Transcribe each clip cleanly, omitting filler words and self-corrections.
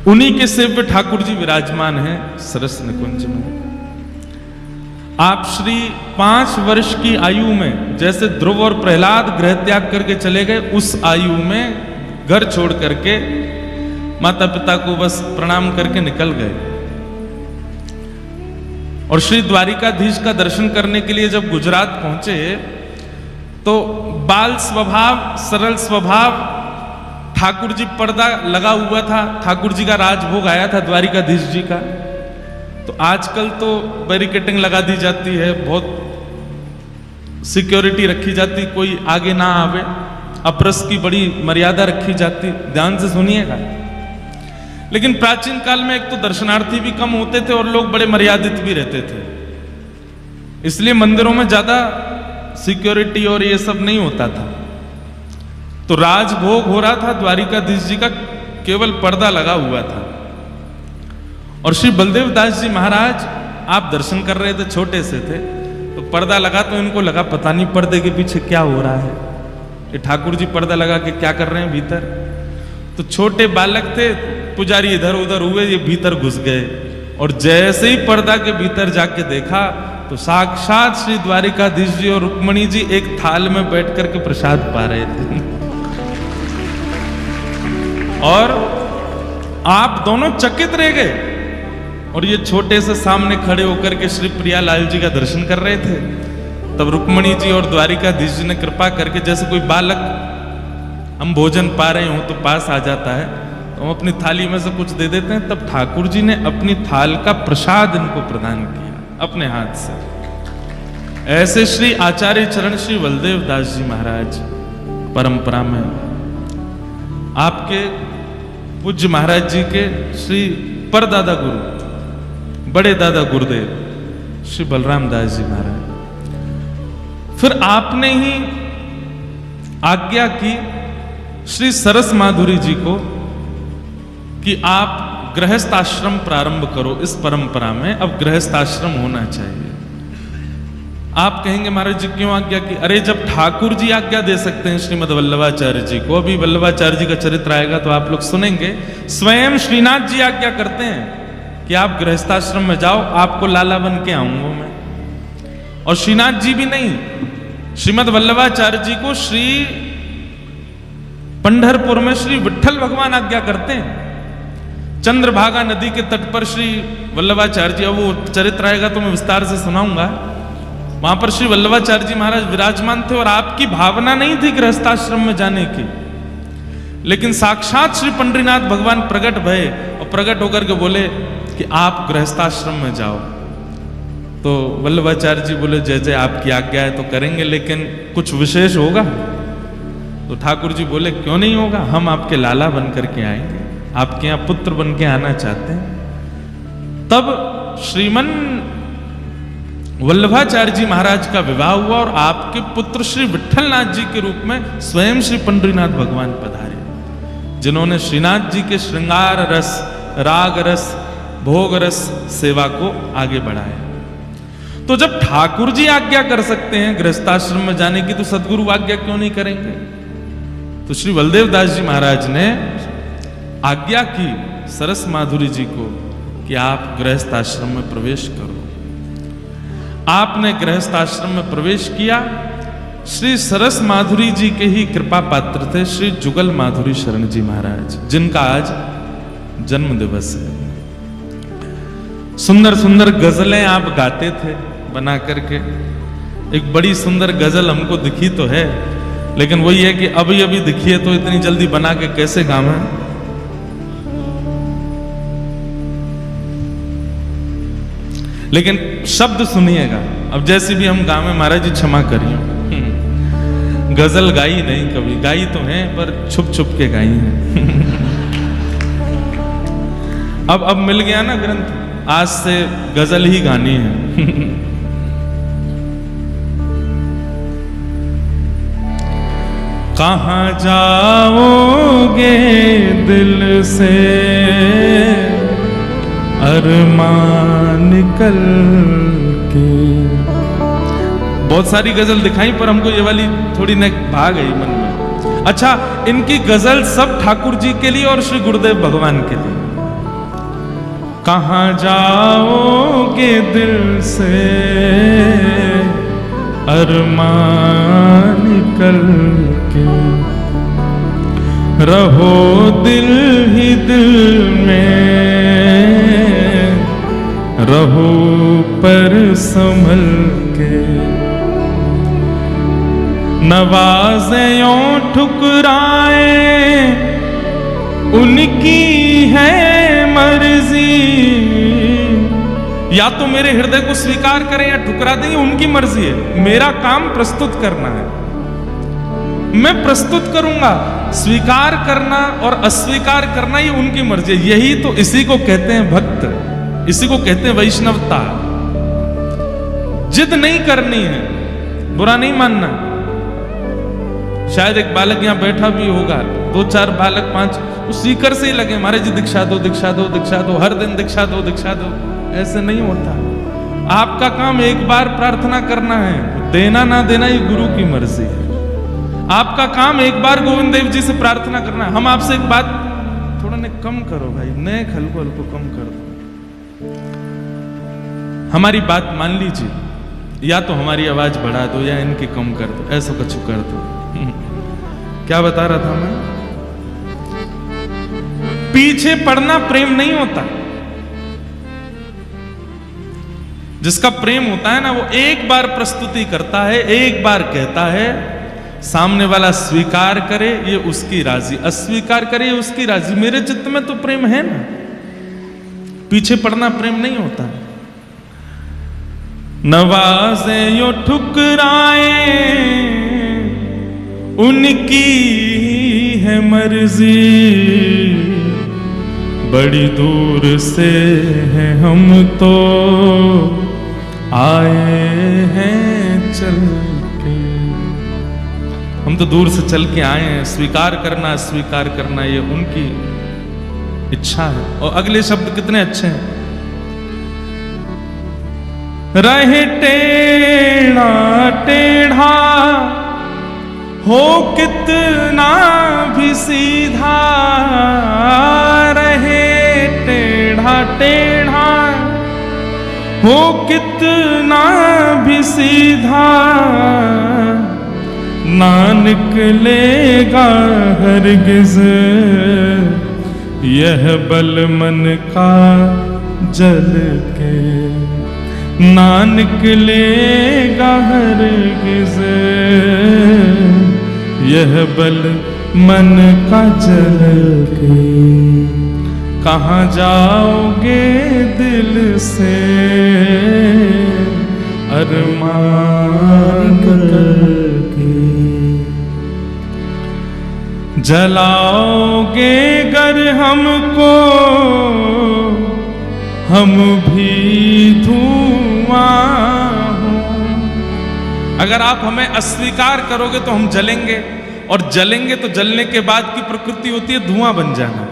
उन्हीं के सेव्य ठाकुर जी विराजमान हैं सरस निकुंज में। आप श्री 5 वर्ष की आयु में जैसे ध्रुव और प्रहलाद गृह त्याग करके चले गए, उस आयु में घर छोड़ करके माता पिता को बस प्रणाम करके निकल गए। और श्री द्वारिकाधीश का दर्शन करने के लिए जब गुजरात पहुंचे तो बाल स्वभाव, सरल स्वभाव, ठाकुर जी पर्दा लगा हुआ था, ठाकुर जी का राजभोग आया था द्वारिकाधीश जी का। तो आजकल तो बैरिकेटिंग लगा दी जाती है, बहुत सिक्योरिटी रखी जाती, कोई आगे ना आवे, अपरस की बड़ी मर्यादा रखी जाती। ध्यान से सुनिएगा। लेकिन प्राचीन काल में एक तो दर्शनार्थी भी कम होते थे और लोग बड़े मर्यादित भी रहते थे, इसलिए मंदिरों में ज्यादा सिक्योरिटी और ये सब नहीं होता था। तो राजभोग हो रहा था, द्वारिकाधीश जी का केवल पर्दा लगा हुआ था। और श्री बलदेव दास जी महाराज आप दर्शन कर रहे थे, छोटे से थे, तो पर्दा लगा तो इनको लगा पता नहीं पर्दे के पीछे क्या हो रहा है, ये ठाकुर जी पर्दा लगा के क्या कर रहे हैं भीतर। तो छोटे बालक थे, पुजारी इधर उधर हुए, ये भीतर घुस गए और जैसे ही पर्दा के भीतर जाके देखा तो साक्षात श्री द्वारिकाधीश जी और रुक्मणी जी एक थाल में बैठ करके प्रसाद पा रहे थे। और आप दोनों चकित रह गए और ये छोटे से सामने खड़े होकर के श्री प्रियालाल जी का दर्शन कर रहे थे। तब रुक्मणी जी और द्वारिकाधीश जी ने कृपा करके, जैसे कोई बालक हम भोजन पा रहे हो तो पास आ जाता है, तो हम अपनी थाली में से कुछ दे देते हैं, तब ठाकुर जी ने अपनी थाल का प्रसाद इनको प्रदान किया अपने हाथ से। ऐसे श्री आचार्य चरण श्री बलदेव दास जी महाराज परंपरा में आपके पूज्य महाराज जी के श्री परदादा गुरु, बड़े दादा गुरुदेव श्री बलराम दास जी महाराज। फिर आपने ही आज्ञा की श्री सरस माधुरी जी को कि आप गृहस्थ आश्रम प्रारंभ करो। इस परंपरा में अब गृहस्थ आश्रम होना चाहिए। आप कहेंगे महाराज जी क्यों आज्ञा की? अरे जब ठाकुर जी आज्ञा दे सकते हैं श्रीमद वल्लभाचार्य जी को, अभी वल्लभाचार्य जी का चरित्र आएगा तो आप लोग सुनेंगे, स्वयं श्रीनाथ जी आज्ञा करते हैं कि आप गृहस्थाश्रम में जाओ, आपको लाला बन के आऊंगा मैं। और श्रीनाथ जी भी नहीं, श्रीमद वल्लभाचार्य जी को श्री पंढरपुर में श्री विट्ठल भगवान आज्ञा करते हैं। चंद्रभागा नदी के तट पर श्री वल्लभाचार्य जी, अब वो चरित्र आएगा तो मैं विस्तार से सुनाऊंगा, वहां पर श्री वल्लभाचार्य जी महाराज विराजमान थे और आपकी भावना नहीं थी गृहस्थाश्रम में जाने की, लेकिन साक्षात श्री पंडरीनाथ भगवान प्रकट भये और प्रकट होकर के बोले कि आप गृहस्थाश्रम में जाओ। तो वल्लभाचार्य जी बोले जय जय आपकी आज्ञा है तो करेंगे, लेकिन कुछ विशेष होगा? तो ठाकुर जी बोले क्यों नहीं होगा, हम आपके लाला बन करके आएंगे, आपके यहां पुत्र बन के आना चाहते हैं। तब श्रीमन वल्लभाचार्य जी महाराज का विवाह हुआ और आपके पुत्र श्री विट्ठलनाथ जी के रूप में स्वयं श्री पंडरीनाथ भगवान पधारे, जिन्होंने श्रीनाथ जी के श्रृंगार रस, राग रस, भोग रस सेवा को आगे बढ़ाया। तो जब ठाकुर जी आज्ञा कर सकते हैं गृहस्थाश्रम में जाने की, तो सदगुरु आज्ञा क्यों नहीं करेंगे? तो श्री बलदेव दास जी महाराज ने आज्ञा की सरस माधुरी जी को कि आप गृहस्थ आश्रम में प्रवेश करो। आपने गृहस्थ आश्रम में प्रवेश किया। श्री सरस माधुरी जी के ही कृपा पात्र थे श्री जुगल माधुरी शरण जी महाराज, जिनका आज जन्म दिवस है। सुंदर सुंदर गजलें आप गाते थे बना करके। एक बड़ी सुंदर गजल हमको दिखी तो है, लेकिन वही है कि अभी अभी दिखी है तो इतनी जल्दी बना के कैसे गावे। लेकिन शब्द सुनिएगा। अब जैसे भी हम गावे, महाराज जी क्षमा करिए, गजल गाई नहीं कभी, गाई तो है पर छुप छुप के गाई है। अब मिल गया ना ग्रंथ, आज से गजल ही गानी है। कहाँ जाओगे दिल से अरमान निकल के। बहुत सारी गजल दिखाई पर हमको ये वाली थोड़ी न भाग गई मन में। अच्छा, इनकी गजल सब ठाकुर जी के लिए और श्री गुरुदेव भगवान के लिए। कहाँ जाओगे दिल से अरमान निकल के, रहो दिल ही दिल में, रहो पर संभल के। नवाज़े यूं ठुकराए उनकी है मर्जी, या तो मेरे हृदय को स्वीकार करें या ठुकरा दें, उनकी मर्जी है। मेरा काम प्रस्तुत करना है, मैं प्रस्तुत करूंगा। स्वीकार करना और अस्वीकार करना ये उनकी मर्जी है। यही तो, इसी को कहते हैं भक्त, इसी को कहते हैं वैष्णवता। जिद नहीं करनी है, बुरा नहीं मानना। शायद एक बालक यहां बैठा भी होगा, 2-4 बालक 5 सीकर से ही लगे, महाराज जी दीक्षा दो, दीक्षा दो, दीक्षा दो, हर दिन दीक्षा दो, दीक्षा दो। ऐसे नहीं होता। आपका काम एक बार प्रार्थना करना है, देना ना देना ये गुरु की मर्जी है। आपका काम एक बार गोविंद देव जी से प्रार्थना करना है। हम आपसे एक बात, थोड़ा ने कम करो भाई, नए हल्को हल्को कम कर दो, हमारी बात मान लीजिए, या तो हमारी आवाज बढ़ा दो या इनकी कम कर दो, ऐसा कुछ कर दो। क्या बता रहा था मैं? पीछे पड़ना प्रेम नहीं होता। जिसका प्रेम होता है ना, वो एक बार प्रस्तुति करता है, एक बार कहता है, सामने वाला स्वीकार करे ये उसकी राजी, अस्वीकार करे ये उसकी राजी। मेरे चित्त में तो प्रेम है ना, पीछे पड़ना प्रेम नहीं होता। नवाज़े यो ठुकराए उनकी है मर्जी, बड़ी दूर से हैं हम तो आए हैं चल के। हम तो दूर से चल के आए हैं। स्वीकार करना अस्वीकार करना ये उनकी इच्छा है। और अगले शब्द कितने अच्छे हैं। रहे टेढ़ा टेढ़ा हो कितना भी सीधा, रहे टेढ़ा टेढ़ा हो कितना भी सीधा, ना निकलेगा हरगिज यह बल मन का जल के, ना निकलेगा हरगिज यह बल मन का जल के। कहाँ जाओगे दिल से अरमान करके, जलाओगे गर हमको हम भी धुआं हो। अगर आप हमें अस्वीकार करोगे तो हम जलेंगे, और जलेंगे तो जलने के बाद की प्रकृति होती है धुआं बन जाना।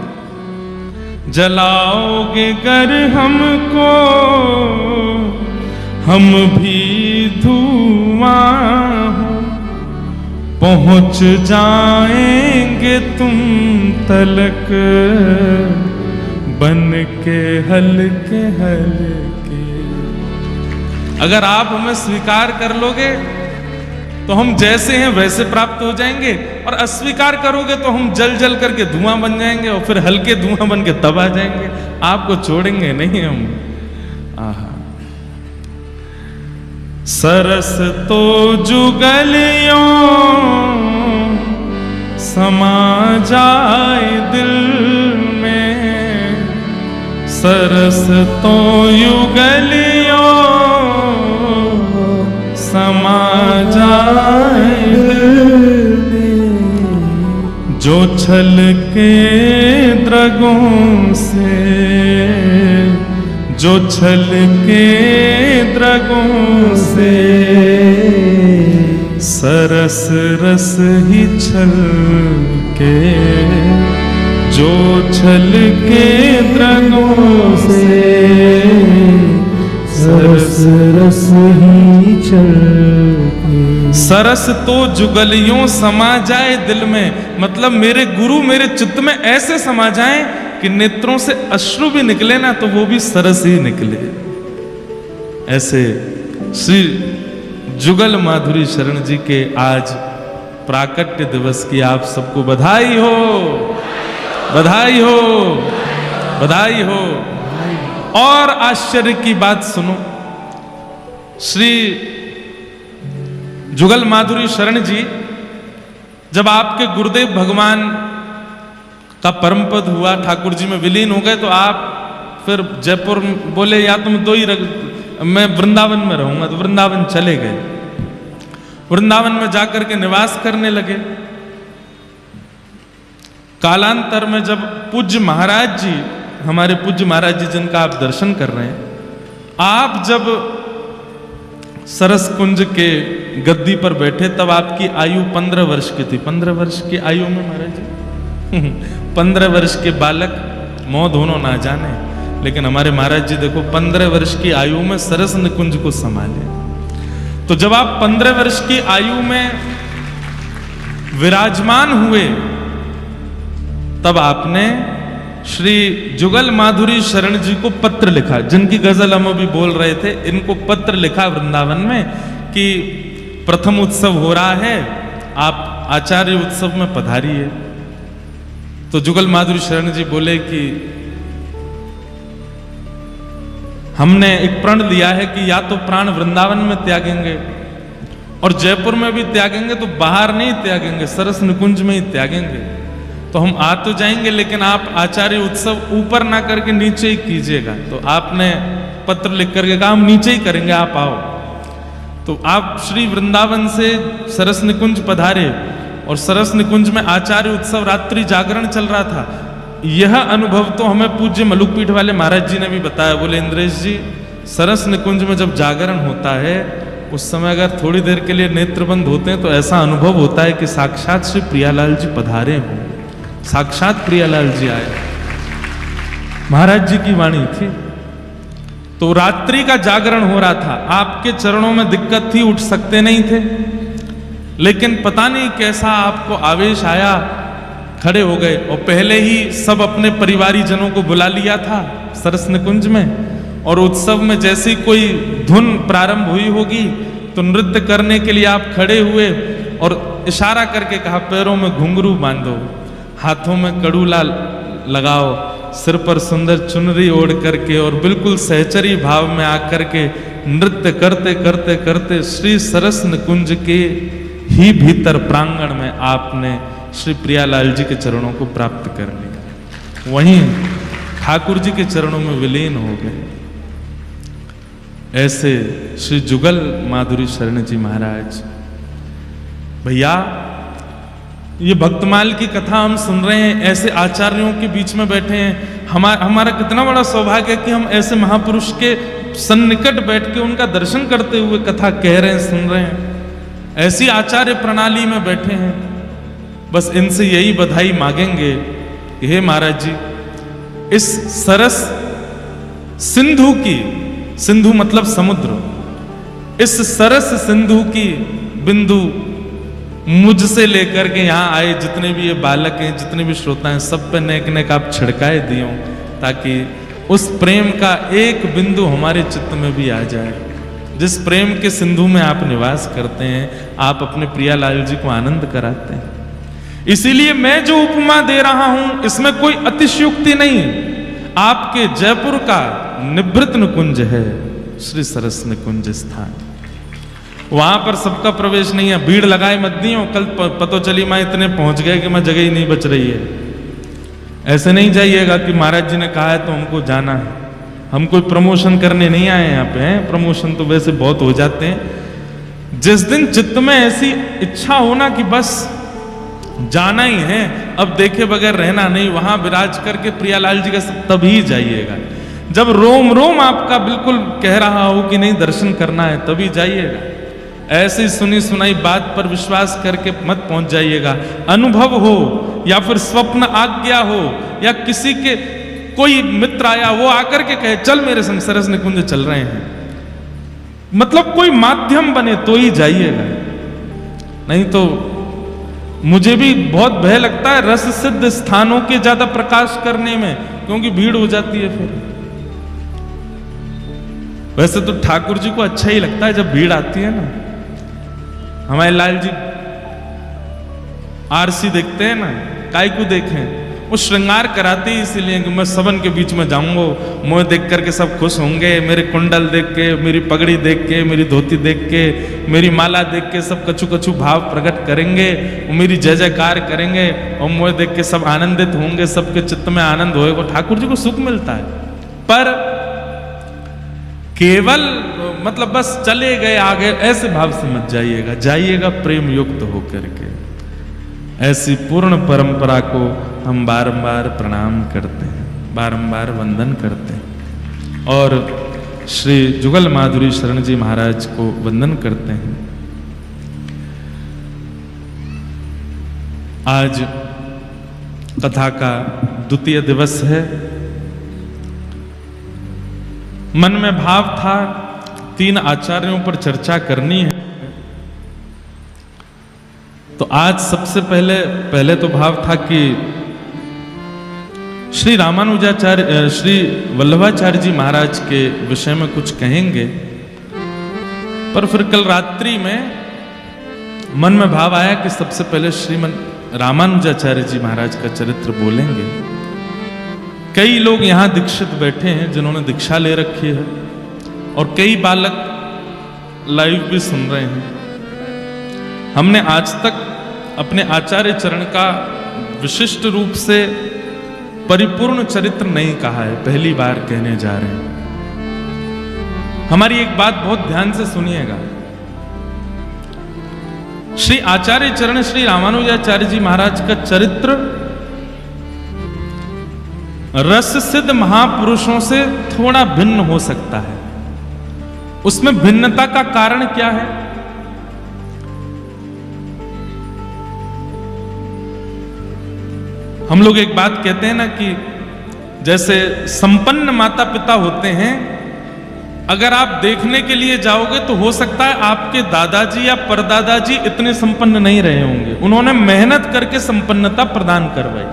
जलाओगे गर हमको हम भी धुआं हो, पहुंच जाएंगे तुम तलक बन के हल्के हल्के। अगर आप हमें स्वीकार कर लोगे तो हम जैसे हैं वैसे प्राप्त हो जाएंगे, और अस्वीकार करोगे तो हम जल जल करके धुआं बन जाएंगे, और फिर हल्के धुआं बन के तब आ जाएंगे। आपको छोड़ेंगे नहीं हम। आहा। सरस तो जुगलियों समा जाए दिल में, सरस तो युगलियों समा जाए दिल में, जो छल के द्रगों से, जो छल के द्रगों से सरस रस ही छल के, जो छल के द्रगों से सरस रस ही छल के। सरस तो जुगलियों समा जाए दिल में, मतलब मेरे गुरु मेरे चित्त में ऐसे समा जाएं कि नेत्रों से अश्रु भी निकले ना तो वो भी सरस ही निकले। ऐसे श्री जुगल माधुरी शरण जी के आज प्राकट्य दिवस की आप सबको बधाई हो, बधाई हो, बधाई हो। और आश्चर्य की बात सुनो, श्री जुगल माधुरी शरण जी जब आपके गुरुदेव भगवान का परम पद हुआ, ठाकुर जी में विलीन हो गए, तो आप फिर जयपुर बोले या तुम दो ही मैं वृंदावन में रहूंगा, तो वृंदावन चले गए। वृंदावन में जाकर के निवास करने लगे। कालांतर में जब पूज्य महाराज जी, हमारे पूज्य महाराज जी जिनका आप दर्शन कर रहे हैं, आप जब सरस कुंज के गद्दी पर बैठे तब आपकी आयु 15 वर्ष की थी। 15 वर्ष की आयु में महाराज जी 15 वर्ष के बालक मोह दोनों ना जाने, लेकिन हमारे महाराज जी देखो 15 वर्ष की आयु में सरस निकुंज को संभाले। तो जब आप 15 वर्ष की आयु में विराजमान हुए तब आपने श्री जुगल माधुरी शरण जी को पत्र लिखा, जिनकी गजल हम अभी बोल रहे थे, इनको पत्र लिखा वृंदावन में कि प्रथम उत्सव हो रहा है, आप आचार्य उत्सव में पधारिए। तो जुगल माधुरी शरण जी बोले कि हमने एक प्रण लिया है कि या तो प्राण वृंदावन में त्यागेंगे और जयपुर में भी त्यागेंगे, तो बाहर नहीं त्यागेंगे, सरस निकुंज में ही त्यागेंगे। तो हम आ तो जाएंगे, लेकिन आप आचार्य उत्सव ऊपर ना करके नीचे ही कीजिएगा। तो आपने पत्र लिख करके कहा हम नीचे ही करेंगे, आप आओ। तो आप श्री वृंदावन से सरस निकुंज पधारे और सरस निकुंज में आचार्य उत्सव रात्रि जागरण चल रहा था। यह अनुभव तो हमें पूज्य मलुकपीठ वाले महाराज जी ने भी बताया। बोले इंद्रेश जी, सरस निकुंज में जब जागरण होता है उस समय अगर थोड़ी देर के लिए नेत्र बंद होते हैं तो ऐसा अनुभव होता है कि साक्षात श्री प्रियालाल जी पधारे हों, साक्षात प्रियालाल जी आए। महाराज जी की वाणी थी। तो रात्रि का जागरण हो रहा था, आपके चरणों में दिक्कत थी, उठ सकते नहीं थे, लेकिन पता नहीं कैसा आपको आवेश आया, खड़े हो गए और पहले ही सब अपने परिवारी जनों को बुला लिया था सरस निकुंज में। और उत्सव में जैसी कोई धुन प्रारंभ हुई होगी तो नृत्य करने के लिए आप खड़े हुए और इशारा करके कहा पैरों में घुंघरू बांधो, हाथों में कड़ूला लगाओ, सिर पर सुंदर चुनरी ओढ़ करके और बिल्कुल सहचरी भाव में आकर के नृत्य करते करते करते श्री सरस निकुंज के ही भीतर प्रांगण में आपने श्री प्रियालाल जी के चरणों को प्राप्त कर लिया। वहीं ठाकुर जी के चरणों में विलीन हो गए। ऐसे श्री जुगल माधुरी शरण जी महाराज। भैया, ये भक्तमाल की कथा हम सुन रहे हैं, ऐसे आचार्यों के बीच में बैठे हैं। हमारा कितना बड़ा सौभाग्य है कि हम ऐसे महापुरुष के सन्निकट बैठ के उनका दर्शन करते हुए कथा कह रहे हैं, सुन रहे हैं। ऐसी आचार्य प्रणाली में बैठे हैं। बस इनसे यही बधाई मांगेंगे, हे महाराज जी, इस सरस सिंधु की, सिंधु मतलब समुद्र, इस सरस सिंधु की बिंदु मुझसे लेकर के यहाँ आए जितने भी ये बालक हैं, जितने भी श्रोता हैं, सब पे नेक नेक आप छिड़काए दियो, ताकि उस प्रेम का एक बिंदु हमारे चित्त में भी आ जाए। जिस प्रेम के सिंधु में आप निवास करते हैं, आप अपने प्रियालाल जी को आनंद कराते हैं। इसीलिए मैं जो उपमा दे रहा हूं इसमें कोई अतिशयोक्ति नहीं। आपके जयपुर का निभृत निकुंज है श्री सरस निकुंज स्थान। वहां पर सबका प्रवेश नहीं है, भीड़ लगाए मत दी हो। कल पतो चली मैं इतने पहुंच गए कि मैं जगह ही नहीं बच रही है। ऐसे नहीं जाइएगा कि महाराज जी ने कहा है तो हमको जाना है। हम कोई प्रमोशन करने नहीं आए यहाँ पे, हैं प्रमोशन तो वैसे बहुत हो जाते हैं। जिस दिन चित्त में ऐसी इच्छा होना कि बस जाना ही है, अब देखे बगैर रहना नहीं, वहां विराज करके प्रियालाल जी का तभी जाइएगा। जब रोम रोम आपका बिल्कुल कह रहा हो कि नहीं दर्शन करना है, तभी जाइएगा। ऐसी सुनी सुनाई बात पर विश्वास करके मत पहुंच जाइएगा। अनुभव हो या फिर स्वप्न आज्ञा हो या किसी के कोई मित्र आया वो आकर के कहे चल मेरे संग सरस निकुंज चल रहे हैं, मतलब कोई माध्यम बने तो ही जाइएगा, नहीं तो मुझे भी बहुत भय लगता है रस सिद्ध स्थानों के ज्यादा प्रकाश करने में, क्योंकि भीड़ हो जाती है फिर। वैसे तो ठाकुर जी को अच्छा ही लगता है जब भीड़ आती है ना। हमारे लाल जी आरसी देखते हैं ना, काय को देखें, वो श्रृंगार कराते ही इसीलिए कि मैं सबन के बीच में जाऊंगा, मुझे देख करके सब खुश होंगे, मेरे कुंडल देख के, मेरी पगड़ी देख के, मेरी धोती देख के, मेरी माला देख के सब कछु कछु भाव प्रकट करेंगे, वो मेरी जय जयकार करेंगे और मुझे देख के सब आनंदित होंगे, सबके चित्त में आनंद होएगा, ठाकुर जी को सुख मिलता है। पर केवल मतलब बस चले गए आगे ऐसे भाव से मत जाइएगा, जाइएगा प्रेम युक्त होकर के। ऐसी पूर्ण परंपरा को हम बारंबार प्रणाम करते हैं, बारंबार वंदन करते हैं और श्री जुगल माधुरी शरण जी महाराज को वंदन करते हैं। आज कथा का द्वितीय दिवस है। मन में भाव था 3 आचार्यों पर चर्चा करनी है, तो आज सबसे पहले तो भाव था कि श्री रामानुजाचार्य श्री वल्लभाचार्य जी महाराज के विषय में कुछ कहेंगे, पर फिर कल रात्रि में मन में भाव आया कि सबसे पहले श्रीमन रामानुजाचार्य जी महाराज का चरित्र बोलेंगे। कई लोग यहां दीक्षित बैठे हैं जिन्होंने दीक्षा ले रखी है और कई बालक लाइव भी सुन रहे हैं। हमने आज तक अपने आचार्य चरण का विशिष्ट रूप से परिपूर्ण चरित्र नहीं कहा है, पहली बार कहने जा रहे हैं। हमारी एक बात बहुत ध्यान से सुनिएगा। श्री आचार्य चरण श्री रामानुजाचार्य जी महाराज का चरित्र रस सिद्ध महापुरुषों से थोड़ा भिन्न हो सकता है। उसमें भिन्नता का कारण क्या है? हम लोग एक बात कहते हैं ना कि जैसे संपन्न माता पिता होते हैं, अगर आप देखने के लिए जाओगे तो हो सकता है आपके दादाजी या परदादाजी इतने संपन्न नहीं रहे होंगे, उन्होंने मेहनत करके संपन्नता प्रदान करवाई।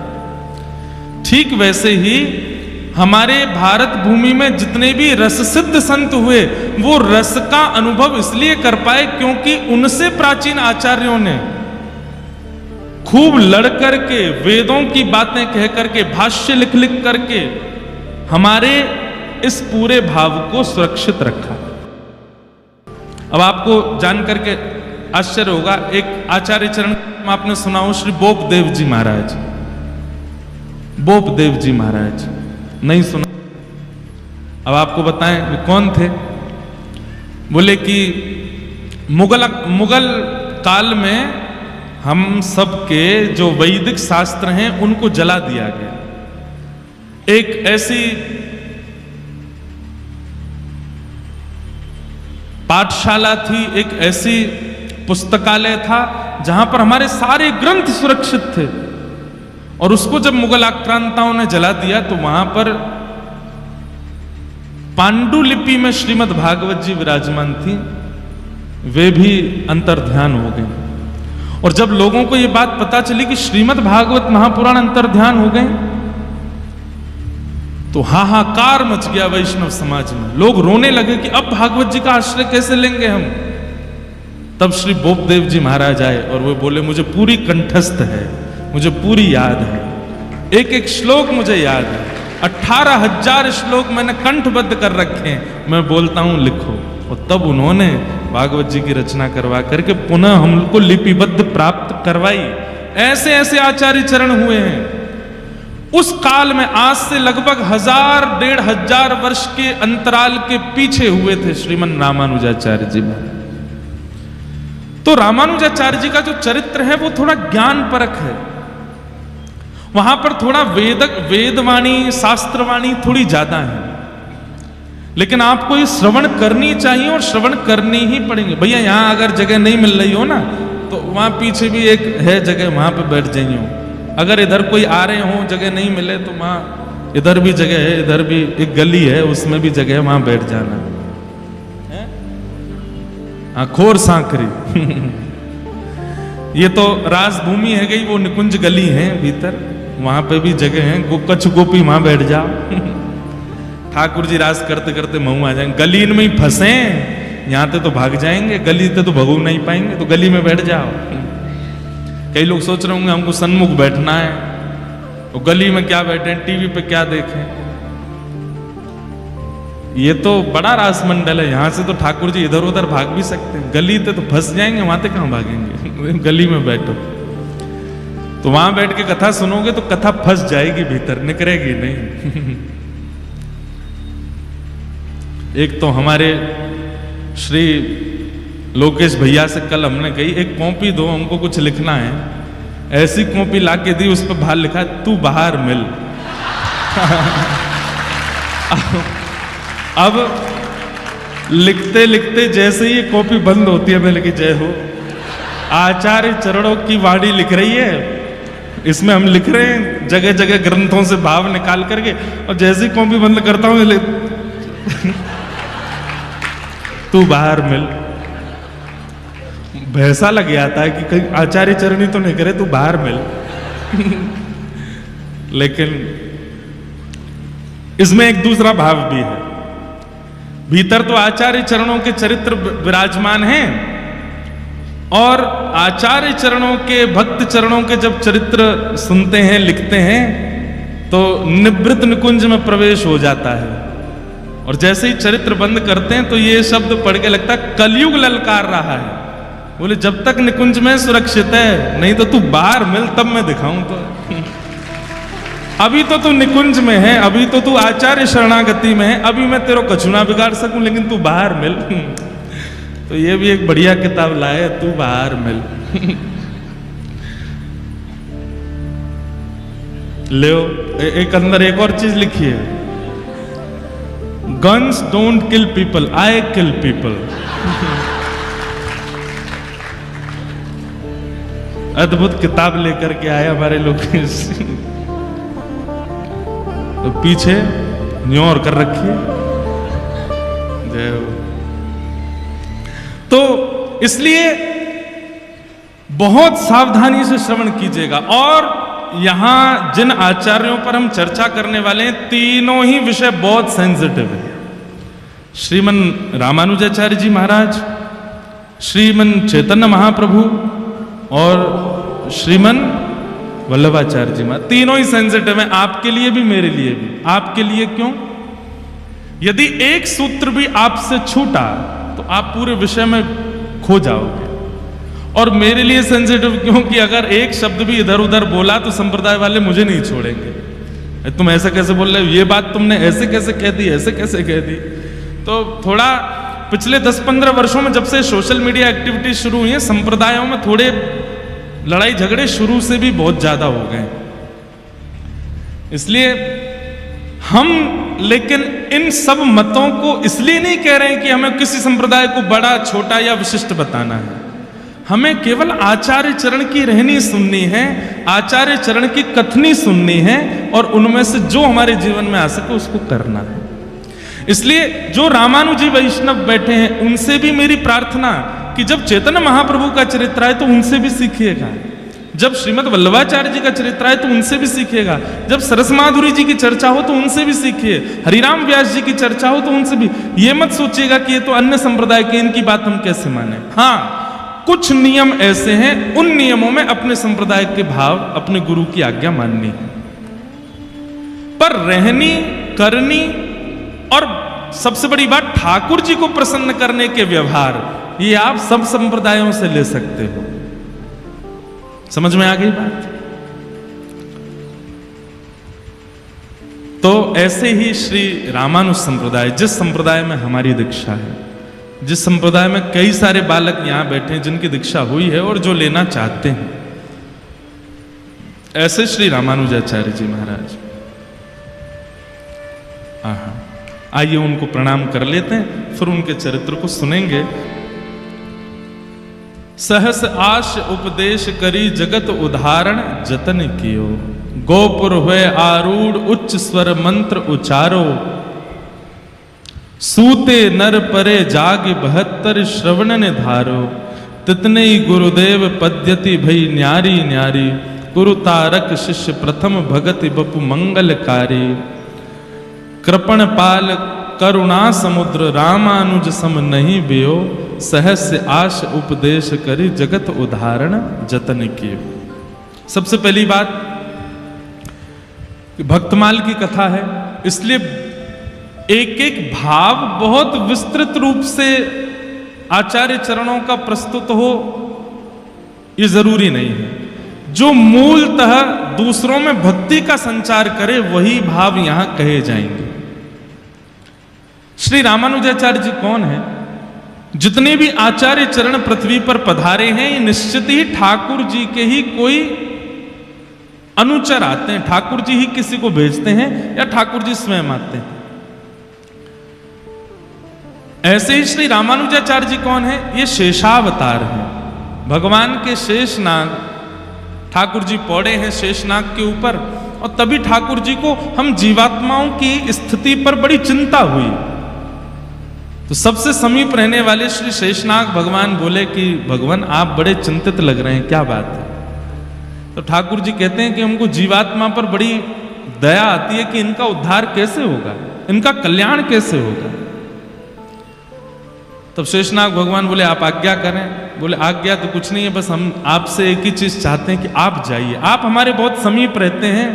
ठीक वैसे ही हमारे भारत भूमि में जितने भी रस सिद्ध संत हुए, वो रस का अनुभव इसलिए कर पाए क्योंकि उनसे प्राचीन आचार्यों ने खूब लड़ करके, वेदों की बातें कह करके, भाष्य लिख लिख करके हमारे इस पूरे भाव को सुरक्षित रखा। अब आपको जान करके आश्चर्य होगा, एक आचार्य चरण आपने सुना हो, श्री बोपदेव जी महाराज। बोपदेव जी महाराज नहीं सुना? अब आपको बताएं वो कौन थे। बोले कि मुगल काल में हम सबके जो वैदिक शास्त्र हैं उनको जला दिया गया। एक ऐसी पाठशाला थी, एक ऐसी पुस्तकालय था जहां पर हमारे सारे ग्रंथ सुरक्षित थे, और उसको जब मुगल आक्रांताओं ने जला दिया तो वहां पर पांडुलिपि में श्रीमद् भागवत जी विराजमान थी, वे भी अंतर्ध्यान हो गए। और जब लोगों को यह बात पता चली कि श्रीमद् भागवत महापुराण अंतर्ध्यान हो गए, तो हाहाकार मच गया वैष्णव समाज में। लोग रोने लगे कि अब भागवत जी का आश्रय कैसे लेंगे हम। तब श्री बोपदेव जी महाराज आए और वो बोले, मुझे पूरी कंठस्थ है, मुझे पूरी याद है, एक एक श्लोक मुझे याद है, 18,000 श्लोक मैंने कंठबद्ध कर रखे हैं, मैं बोलता हूं लिखो। और तब उन्होंने भागवत जी की रचना करवा करके पुनः हमको लिपिबद्ध प्राप्त करवाई। ऐसे ऐसे आचार्य चरण हुए हैं। उस काल में आज से लगभग 1000-1500 वर्ष के अंतराल के पीछे हुए थे श्रीमन रामानुजाचार्य जी में। तो रामानुजाचार्य जी का जो चरित्र है वो थोड़ा ज्ञान परक है। वहां पर थोड़ा वेदवाणी शास्त्रवाणी थोड़ी ज्यादा है, लेकिन आपको ये श्रवण करनी चाहिए और श्रवण करनी ही पड़ेंगे। भैया यहाँ अगर जगह नहीं मिल रही हो ना, तो वहां पीछे भी एक है जगह, वहां पे बैठ जाइए। अगर इधर कोई आ रहे हो जगह नहीं मिले तो वहां इधर भी जगह है, इधर भी एक गली है उसमें भी जगह है, वहां बैठ जाना है। हाँ, खोर सांकरी ये तो रास भूमि है गई, वो निकुंज गली है भीतर, वहां पे भी जगह है, कछ गोपी वहां बैठ जाओ। ठाकुर जी रास करते करते महू आ जाएंगे, गली में ही फंसे, यहां से तो भाग जाएंगे, गली से तो भगू नहीं पाएंगे, तो गली में बैठ जाओ। कई लोग सोच रहे होंगे हमको सन्मुख बैठना है, तो गली में क्या बैठे, टीवी पे क्या देखें। ये तो बड़ा रासमंडल है, यहां से तो ठाकुर जी इधर उधर भाग भी सकते हैं, गली से तो फंस जाएंगे, वहां से कहां भागेंगे। गली में बैठो तो वहां बैठ के कथा सुनोगे तो कथा फंस जाएगी भीतर, निकलेगी नहीं। एक तो हमारे श्री लोकेश भैया से कल हमने कही, एक कॉपी दो हमको कुछ लिखना है, ऐसी कॉपी ला के दी, उस पर बाहर लिखा तू बाहर मिल। अब लिखते लिखते जैसे ही कॉपी बंद होती है, मैं लिखी जय हो आचार्य चरणों की वाणी लिख रही है, इसमें हम लिख रहे हैं जगह जगह ग्रंथों से भाव निकाल करके, और जैसे ही कॉपी बंद करता हूं तू बाहर मिल। भैसा लग जाता है कि कहीं आचार्य चरणी तो नहीं करे, तू बाहर मिल। लेकिन इसमें एक दूसरा भाव भी है, भीतर तो आचार्य चरणों के चरित्र विराजमान हैं, और आचार्य चरणों के भक्त चरणों के जब चरित्र सुनते हैं लिखते हैं तो निवृत्त निकुंज में प्रवेश हो जाता है, और जैसे ही चरित्र बंद करते हैं तो ये शब्द पढ़ के लगता है कलयुग ललकार रहा है, बोले जब तक निकुंज में सुरक्षित है, नहीं तो तू बाहर मिल तब मैं दिखाऊं। तो अभी तो तू निकुंज में है, अभी तो तू आचार्य शरणागति में है, अभी मैं तेरो कछु ना बिगाड़ सकूं, लेकिन तू बाहर मिल। तो ये भी एक बढ़िया किताब लाए, तू बाहर मिल। ले एक अंदर एक और चीज लिखी है, guns don't kill people, I kill people. अद्भुत किताब लेकर के आए हमारे लोग। तो पीछे न्योर कर रखिए, जय हो। तो इसलिए बहुत सावधानी से श्रवण कीजिएगा, और यहां जिन आचार्यों पर हम चर्चा करने वाले हैं, तीनों ही विषय बहुत सेंसिटिव है। श्रीमन रामानुजाचार्य जी महाराज, श्रीमन चैतन्य महाप्रभु और श्रीमन वल्लभाचार्य जी महाराज, तीनों ही सेंसिटिव हैं, आपके लिए भी मेरे लिए भी। आपके लिए क्यों? यदि एक सूत्र भी आपसे छूटा तो आप पूरे विषय में खो जाओगे। और मेरे लिए सेंसिटिव क्योंकि अगर एक शब्द भी इधर उधर बोला तो संप्रदाय वाले मुझे नहीं छोड़ेंगे, तुम ऐसे कैसे बोल रहे हो, ये बात तुमने ऐसे कैसे कह दी, ऐसे कैसे कह दी। तो थोड़ा पिछले 10-15 वर्षों में जब से सोशल मीडिया एक्टिविटी शुरू हुई है, संप्रदायों में थोड़े लड़ाई झगड़े शुरू से भी बहुत ज्यादा हो गए। इसलिए हम लेकिन इन सब मतों को इसलिए नहीं कह रहे हैं कि हमें किसी संप्रदाय को बड़ा छोटा या विशिष्ट बताना है, हमें केवल आचार्य चरण की रहनी सुननी है, आचार्य चरण की कथनी सुननी है, और उनमें से जो हमारे जीवन में आ सके उसको करना है। इसलिए जो रामानुजी वैष्णव बैठे हैं उनसे भी मेरी प्रार्थना कि जब चैतन्य महाप्रभु का चरित्र आए तो उनसे भी सीखिएगा, जब श्रीमद वल्लभाचार्य जी का चरित्र आए तो उनसे भी सीखिएगा, जब सरस माधुरी जी की चर्चा हो तो उनसे भी सीखिए, हरिराम व्यास जी की चर्चा हो तो उनसे भी। ये मत सोचिएगा कि ये तो अन्य संप्रदाय के, इनकी बात हम कैसे माने। हाँ, कुछ नियम ऐसे हैं, उन नियमों में अपने संप्रदाय के भाव, अपने गुरु की आज्ञा माननी है, पर रहनी करनी, और सबसे बड़ी बात ठाकुर जी को प्रसन्न करने के व्यवहार, ये आप सब संप्रदायों से ले सकते हो। समझ में आ गई बात? तो ऐसे ही श्री रामानुज संप्रदाय, जिस संप्रदाय में हमारी दीक्षा है, जिस संप्रदाय में कई सारे बालक यहां बैठे हैं जिनकी दीक्षा हुई है और जो लेना चाहते हैं, ऐसे श्री रामानुजाचार्य जी महाराज। आइए उनको प्रणाम कर लेते हैं, फिर उनके चरित्र को सुनेंगे। सहस आश उपदेश करी जगत उदाहरण जतन कियो, गोपुर हुए आरूढ़ उच्च स्वर मंत्र उचारो, सूते नर परे जाग 72 श्रवण ने धारो, तितने ही गुरुदेव पद्यति भई न्यारी न्यारी, गुरु तारक शिष्य प्रथम भगति बपु मंगलकारी। कृपण पाल करुणा समुद्र, रामानुज सम नहीं बेयो, सहस्य आश उपदेश करी जगत उदाहरण जतन किए। सबसे पहली बात, भक्तमाल की कथा है, इसलिए एक एक भाव बहुत विस्तृत रूप से आचार्य चरणों का प्रस्तुत हो ये जरूरी नहीं है। जो मूलतः दूसरों में भक्ति का संचार करे वही भाव यहां कहे जाएंगे। श्री रामानुजाचार्य जी कौन है? जितने भी आचार्य चरण पृथ्वी पर पधारे हैं ये निश्चित ही ठाकुर जी के ही कोई अनुचर आते हैं, ठाकुर जी ही किसी को भेजते हैं या ठाकुर जी स्वयं आते हैं। ऐसे ही श्री रामानुजाचार्य जी कौन है? ये शेषावतार हैं, भगवान के शेषनाग। ठाकुर जी पौड़े हैं शेषनाग के ऊपर, और तभी ठाकुर जी को हम जीवात्माओं की स्थिति पर बड़ी चिंता हुई, तो सबसे समीप रहने वाले श्री शेषनाग भगवान बोले कि भगवान आप बड़े चिंतित लग रहे हैं, क्या बात है? तो ठाकुर जी कहते हैं कि हमको जीवात्मा पर बड़ी दया आती है कि इनका उद्धार कैसे होगा, इनका कल्याण कैसे होगा। तब शेषनाग भगवान बोले आप आज्ञा करें। बोले आज्ञा तो कुछ नहीं है, बस हम आपसे एक ही चीज चाहते हैं कि आप जाइए, आप हमारे बहुत समीप रहते हैं,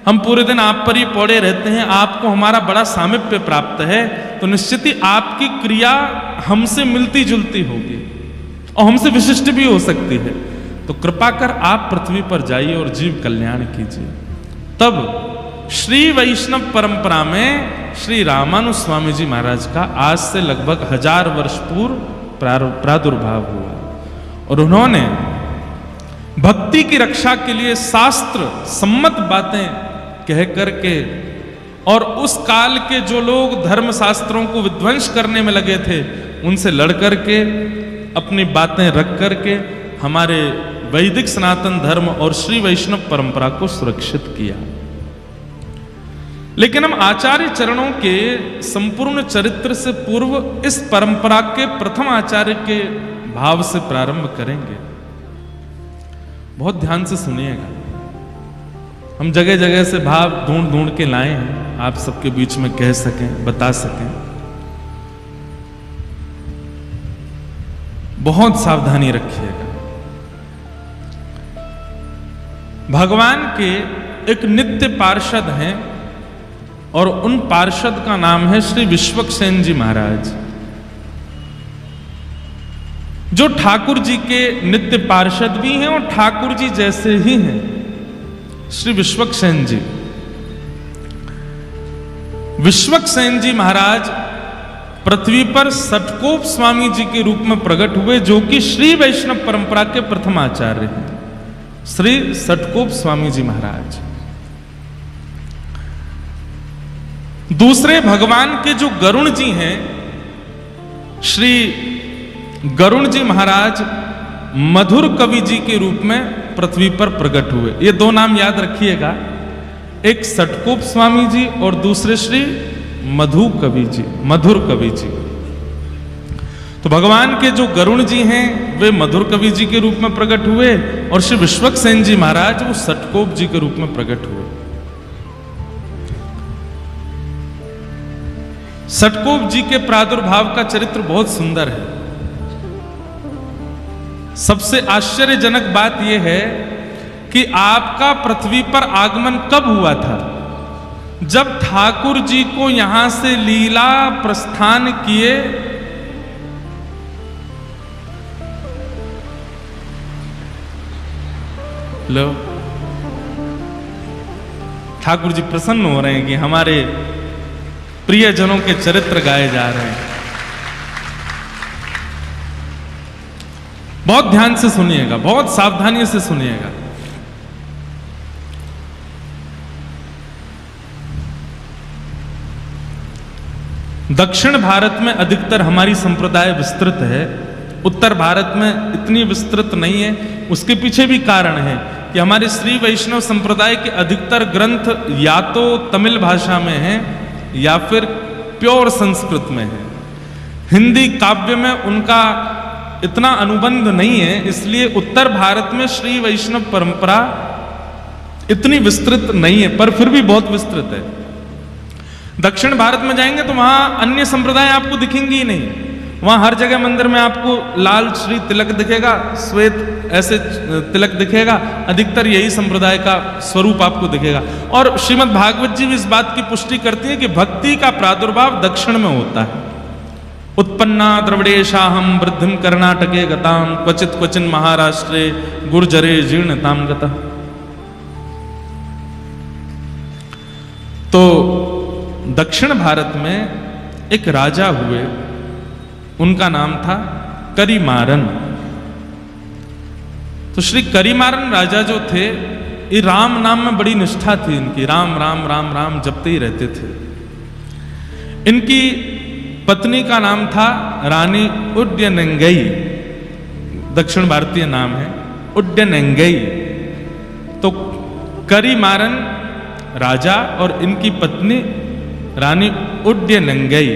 हम पूरे दिन आप पर ही पौड़े रहते हैं, आपको हमारा बड़ा सामीप्य प्राप्त है, तो निश्चित ही आपकी क्रिया हमसे मिलती जुलती होगी और हमसे विशिष्ट भी हो सकती है, तो कृपा कर आप पृथ्वी पर जाइए और जीव कल्याण कीजिए। तब श्री वैष्णव परंपरा में श्री रामानुज स्वामी जी महाराज का आज से लगभग 1000 वर्ष पूर्व प्रादुर्भाव हुआ, और उन्होंने भक्ति की रक्षा के लिए शास्त्र सम्मत बातें कह करके, और उस काल के जो लोग धर्म शास्त्रों को विध्वंस करने में लगे थे उनसे लड़ करके, अपनी बातें रख करके हमारे वैदिक सनातन धर्म और श्री वैष्णव परंपरा को सुरक्षित किया। लेकिन हम आचार्य चरणों के संपूर्ण चरित्र से पूर्व इस परंपरा के प्रथम आचार्य के भाव से प्रारंभ करेंगे। बहुत ध्यान से सुनिएगा, हम जगह जगह से भाव ढूंढ ढूंढ के लाए हैं, आप सबके बीच में कह सकें, बता सकें। बहुत सावधानी रखिएगा। भगवान के एक नित्य पार्षद हैं और उन पार्षद का नाम है श्री विश्वक्सेन जी महाराज, जो ठाकुर जी के नित्य पार्षद भी हैं और ठाकुर जी जैसे ही हैं। श्री विश्वक्सेन जी, विश्वक्सेन जी महाराज पृथ्वी पर सटकोप स्वामी जी के रूप में प्रकट हुए, जो कि श्री वैष्णव परंपरा के प्रथम आचार्य हैं, श्री सटकोप स्वामी जी महाराज। दूसरे भगवान के जो गरुण जी हैं, श्री गरुण जी महाराज मधुर कवि जी के रूप में पृथ्वी पर प्रकट हुए। ये दो नाम याद रखिएगा, एक सटकोप स्वामी जी और दूसरे श्री मधु कवि जी, मधुर कवि जी। तो भगवान के जो गरुण जी हैं वे मधुर कवि जी के रूप में प्रकट हुए, और श्री विश्वक्सेन जी महाराज वो सटकोप जी के रूप में प्रकट हुए। सटकोप जी के प्रादुर्भाव का चरित्र बहुत सुंदर है। सबसे आश्चर्यजनक बात यह है कि आपका पृथ्वी पर आगमन कब हुआ था? जब ठाकुर जी को यहां से लीला प्रस्थान किए, लो ठाकुर जी प्रसन्न हो रहे हैं कि हमारे प्रियजनों के चरित्र गाए जा रहे हैं। बहुत ध्यान से सुनिएगा, बहुत सावधानी से सुनिएगा। दक्षिण भारत में अधिकतर हमारी संप्रदाय विस्तृत है, उत्तर भारत में इतनी विस्तृत नहीं है। उसके पीछे भी कारण है कि हमारे श्री वैष्णव संप्रदाय के अधिकतर ग्रंथ या तो तमिल भाषा में हैं या फिर प्योर संस्कृत में है। हिंदी काव्य में उनका इतना अनुबंध नहीं है, इसलिए उत्तर भारत में श्री वैष्णव परंपरा इतनी विस्तृत नहीं है, पर फिर भी बहुत विस्तृत है। दक्षिण भारत में जाएंगे तो वहां अन्य संप्रदाय आपको दिखेंगे ही नहीं। वहां हर जगह मंदिर में आपको लाल श्री तिलक दिखेगा, श्वेत ऐसे तिलक दिखेगा, अधिकतर यही संप्रदाय का स्वरूप आपको दिखेगा। और श्रीमद् भागवत जी भी इस बात की पुष्टि करती है कि भक्ति का प्रादुर्भाव दक्षिण में होता है। उत्पन्ना द्रविड़ेशाहम वृद्धिम कर्णाटके गताम क्वचित क्वचिन महाराष्ट्रे गुर्जरे जीर्णताम गता। तो दक्षिण भारत में एक राजा हुए, उनका नाम था करिमारन। तो श्री करिमारन राजा जो थे, ये राम नाम में बड़ी निष्ठा थी इनकी, राम राम राम राम जपते ही रहते थे। इनकी पत्नी का नाम था रानी उड्डयनंगई, दक्षिण भारतीय नाम है उड्डयनंगई। तो करिमारन राजा और इनकी पत्नी रानी उड्डयनंगई,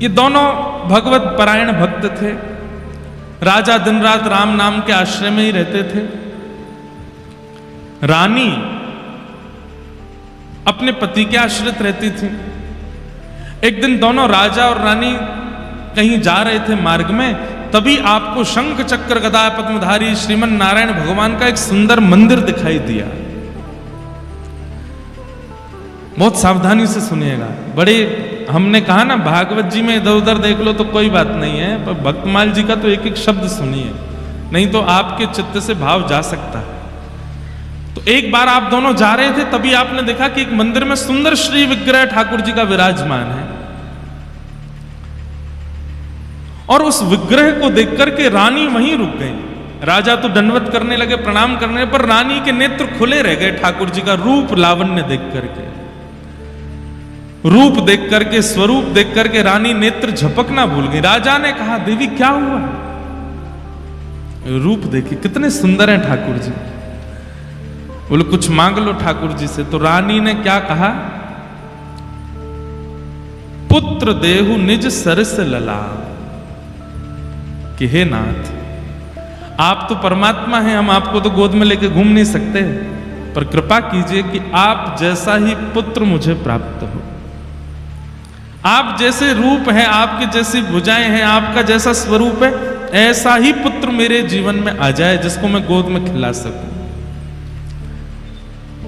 ये दोनों भगवत परायण भक्त थे। राजा दिन रात राम नाम के आश्रय में ही रहते थे। रानी अपने पति के आश्रित रहती थी। एक दिन दोनों राजा और रानी कहीं जा रहे थे मार्ग में, तभी आपको शंख चक्र गदा पद्मधारी श्रीमन नारायण भगवान का एक सुंदर मंदिर दिखाई दिया। बहुत सावधानी से सुनिएगा। बड़े, हमने कहा ना भागवत जी में इधर उधर देख लो तो कोई बात नहीं है, पर भक्तमाल जी का तो एक एक शब्द सुनिए, नहीं तो आपके चित्त से भाव जा सकता है। तो एक बार आप दोनों जा रहे थे, तभी आपने देखा कि एक मंदिर में सुंदर श्री विग्रह ठाकुर जी का विराजमान है। और उस विग्रह को देख करके रानी वहीं रुक गई। राजा तो दंडवत करने लगे, प्रणाम करने पर रानी के नेत्र खुले रह गए। ठाकुर जी का रूप लावण्य देख करके, रूप देख करके, स्वरूप देख करके रानी नेत्र झपकना भूल गई। राजा ने कहा, देवी क्या हुआ? रूप देखिए कितने सुंदर हैं ठाकुर जी। बोले कुछ मांग लो ठाकुर जी से। तो रानी ने क्या कहा, पुत्र देहु निज सरस लला, कि हे नाथ, आप तो परमात्मा हैं, हम आपको तो गोद में लेके घूम नहीं सकते, पर कृपा कीजिए कि आप जैसा ही पुत्र मुझे प्राप्त हो। आप जैसे रूप हैं, आपकी जैसी भुजाएं हैं, आपका जैसा स्वरूप है, ऐसा ही पुत्र मेरे जीवन में आ जाए जिसको मैं गोद में खिला सकूं।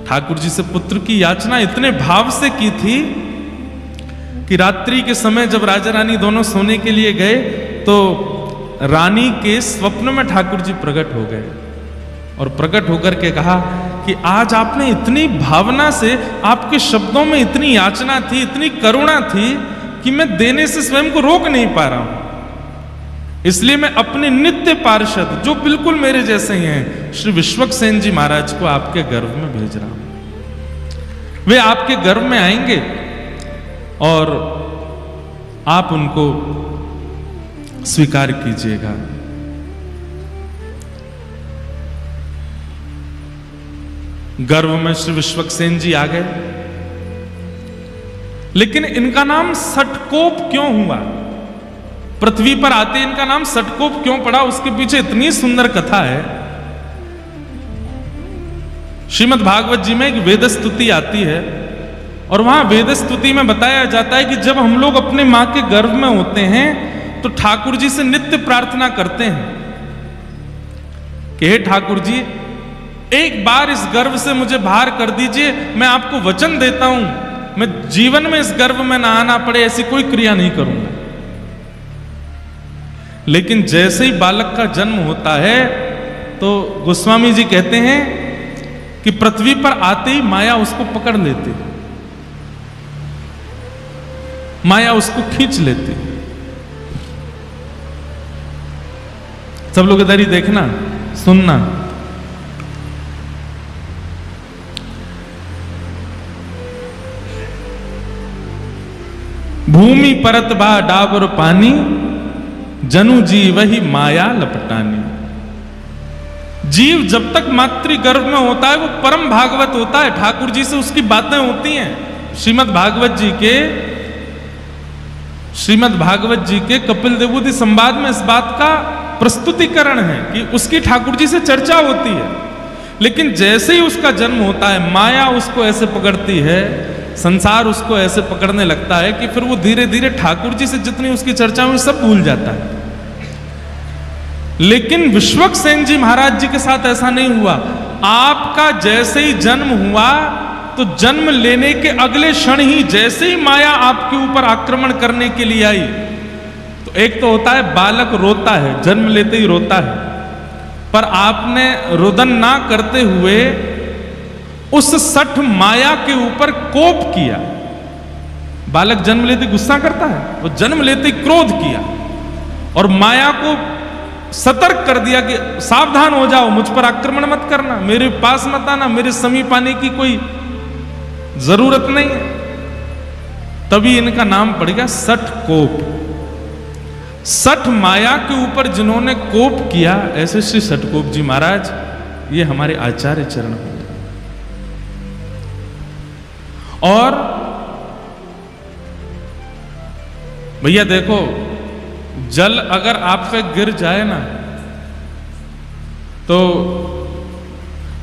ठाकुर जी से पुत्र की याचना इतने भाव से की थी कि रात्रि के समय जब राजा रानी दोनों सोने के लिए गए तो रानी के स्वप्न में ठाकुर जी प्रकट हो गए और प्रकट होकर के कहा कि आज आपने इतनी भावना से, आपके शब्दों में इतनी याचना थी, इतनी करुणा थी कि मैं देने से स्वयं को रोक नहीं पा रहा हूं। इसलिए मैं अपने नित्य पार्षद, जो बिल्कुल मेरे जैसे ही हैं, श्री विश्वक्सेन जी महाराज को आपके गर्भ में भेज रहा हूं। वे आपके गर्भ में आएंगे और आप उनको स्वीकार कीजिएगा। गर्भ में श्री विश्वक्सेन जी आ गए, लेकिन इनका नाम सटकोप क्यों हुआ? पृथ्वी पर आते इनका नाम सटकोप क्यों पड़ा? उसके पीछे इतनी सुंदर कथा है। श्रीमद् भागवत जी में एक वेद स्तुति आती है और वहां वेद स्तुति में बताया जाता है कि जब हम लोग अपने मां के गर्भ में होते हैं तो ठाकुर जी से नित्य प्रार्थना करते हैं कि हे ठाकुर जी, एक बार इस गर्भ से मुझे बाहर कर दीजिए, मैं आपको वचन देता हूं मैं जीवन में इस गर्भ में ना आना पड़े ऐसी कोई क्रिया नहीं करूंगा। लेकिन जैसे ही बालक का जन्म होता है तो गोस्वामी जी कहते हैं कि पृथ्वी पर आते ही माया उसको पकड़ लेती, माया उसको खींच लेती। सब लोग इधर ही देखना, सुनना। भूमि परत बा डाबर पानी, जनु जी वही माया लपटानी। जीव जब तक मातृ गर्भ में होता है वो परम भागवत होता है, ठाकुर जी से उसकी बातें होती हैं। श्रीमद् भागवत जी के श्रीमद् भागवत जी के कपिल देवूति संवाद में इस बात का प्रस्तुतिकरण है कि उसकी ठाकुर जी से चर्चा होती है, लेकिन जैसे ही उसका जन्म होता है माया उसको ऐसे पकड़ती है, संसार उसको ऐसे पकड़ने लगता है कि फिर वो धीरे धीरे ठाकुर जी से जितनी उसकी चर्चा हुई सब भूल जाता है। लेकिन विश्वक्सेन जी महाराज जी के साथ ऐसा नहीं हुआ। आपका जैसे ही जन्म हुआ तो जन्म लेने के अगले क्षण ही जैसे ही माया आपके ऊपर आक्रमण करने के लिए आई, तो एक तो होता है बालक रोता है, जन्म लेते ही रोता है, पर आपने रुदन ना करते हुए उस सठ माया के ऊपर कोप किया। बालक जन्म लेते गुस्सा करता है, वो जन्म लेते क्रोध किया और माया को सतर्क कर दिया कि सावधान हो जाओ, मुझ पर आक्रमण मत करना, मेरे पास मत आना, मेरे समीप आने की कोई जरूरत नहीं है। तभी इनका नाम पड़ गया सठ कोप। सठ माया के ऊपर जिन्होंने कोप किया, ऐसे श्री सठकोप जी महाराज, ये हमारे आचार्य चरण हुए। और भैया देखो, जल अगर आप पे गिर जाए ना, तो